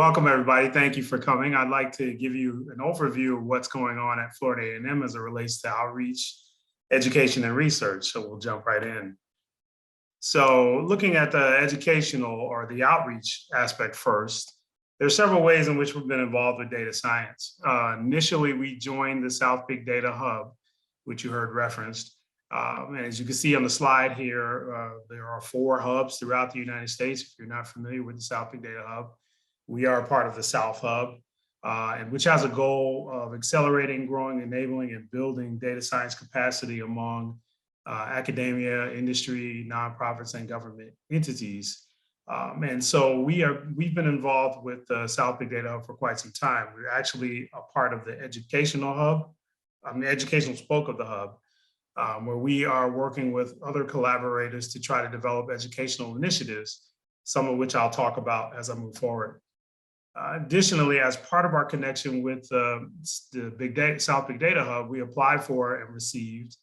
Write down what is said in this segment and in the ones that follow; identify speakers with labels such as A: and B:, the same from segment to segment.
A: Welcome, everybody. Thank you for coming. I'd like to give you an overview of what's going on at Florida A&M as it relates to outreach, education, and research. So we'll jump right in. So looking at the educational or the outreach aspect first, there's several ways in which we've been involved with data science. Initially, we joined the South Big Data Hub, which you heard referenced. And as you can see on the slide here, there are 4 hubs throughout the United States. If you're not familiar with the South Big Data Hub, we are a part of the South Hub, and which has a goal of accelerating, growing, enabling, and building data science capacity among academia, industry, nonprofits, and government entities. And so we've been involved with the South Big Data Hub for quite some time. We're actually a part of the educational hub, the educational spoke of the hub, where we are working with other collaborators to try to develop educational initiatives, some of which I'll talk about as I move forward. Additionally, as part of our connection with the South Big Data Hub, we applied for and received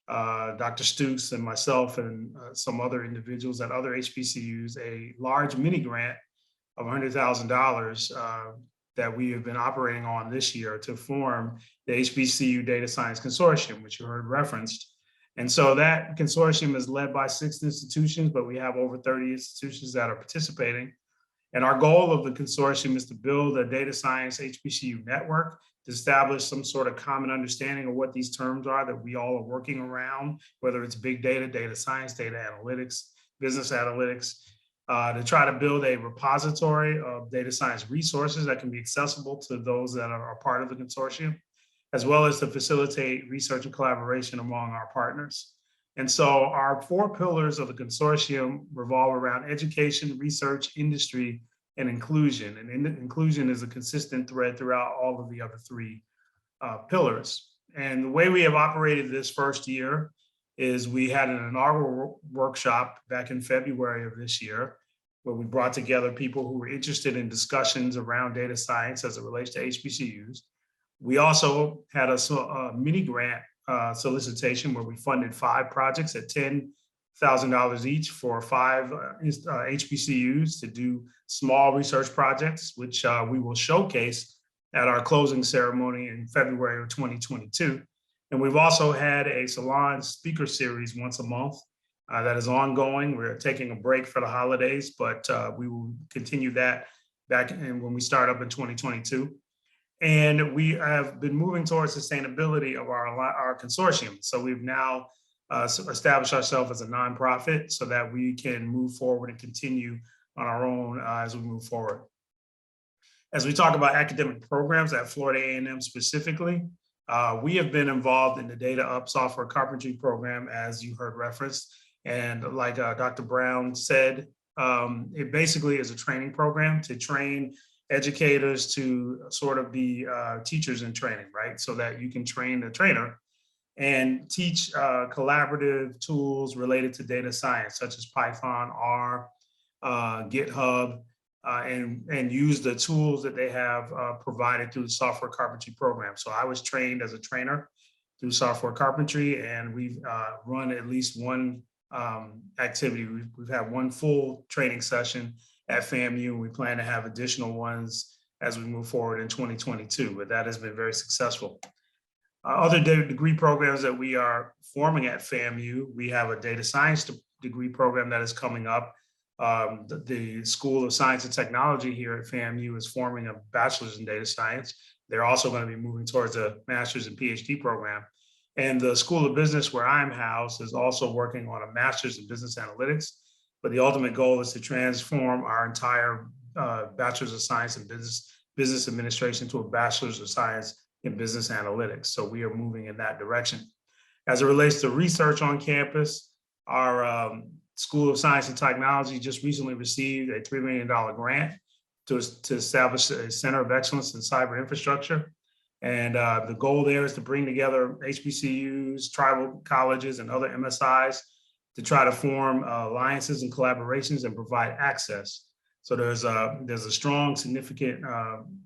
A: Dr. Stooks and myself and some other individuals at other HBCUs a large mini grant of $100,000 that we have been operating on this year to form the HBCU Data Science Consortium, which you heard referenced. And so that consortium is led by 6 institutions, but we have over 30 institutions that are participating. And our goal of the consortium is to build a data science HBCU network to establish some sort of common understanding of what these terms are that we all are working around, whether it's big data, data science, data analytics, business analytics, to try to build a repository of data science resources that can be accessible to those that are part of the consortium, as well as to facilitate research and collaboration among our partners. And so our 4 pillars of the consortium revolve around education, research, industry, and inclusion. And inclusion is a consistent thread throughout all of the other 3 pillars. And the way we have operated this first year is we had an inaugural workshop back in February of this year, where we brought together people who were interested in discussions around data science as it relates to HBCUs. We also had a mini grant solicitation where we funded 5 projects at $10,000 each for 5 HBCUs to do small research projects, which we will showcase at our closing ceremony in February of 2022. And we've also had a salon speaker series once a month that is ongoing. We're taking a break for the holidays, but we will continue that back in when we start up in 2022. And we have been moving towards sustainability of our consortium. So we've now established ourselves as a nonprofit so that we can move forward and continue on our own as we move forward. As we talk about academic programs at Florida A&M specifically, we have been involved in the Data Up software carpentry program, as you heard referenced. And like Dr. Brown said, it basically is a training program to train educators to sort of be teachers in training, right? So that you can train the trainer and teach collaborative tools related to data science, such as Python, R, GitHub, and use the tools that they have provided through the software carpentry program. So I was trained as a trainer through software carpentry, and we've run at least one activity. We've had one full training session at FAMU. We plan to have additional ones as we move forward in 2022, but that has been very successful. Other degree programs that we are forming at FAMU, we have a data science degree program that is coming up. The School of Science and Technology here at FAMU is forming a bachelor's in data science. They're also going to be moving towards a master's and PhD program. And the School of Business, where I'm housed, is also working on a master's in business analytics. But the ultimate goal is to transform our entire bachelor's of science in business administration to a bachelor's of science in business analytics. So we are moving in that direction. As it relates to research on campus, our School of Science and Technology just recently received a $3 million grant to establish a Center of Excellence in Cyber Infrastructure. And the goal there is to bring together HBCUs, tribal colleges, and other MSIs to try to form alliances and collaborations and provide access. So there's a strong, significant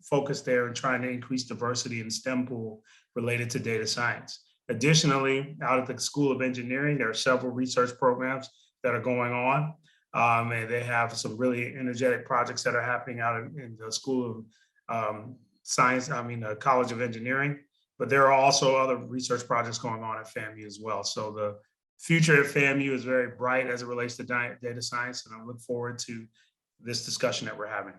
A: focus there in trying to increase diversity in the STEM pool related to data science. Additionally, out at the School of Engineering, there are several research programs that are going on. And they have some really energetic projects that are happening out in the School of Science, College of Engineering. But there are also other research projects going on at FAMU as well. So the future at FAMU is very bright as it relates to data science, and I look forward to this discussion that we're having.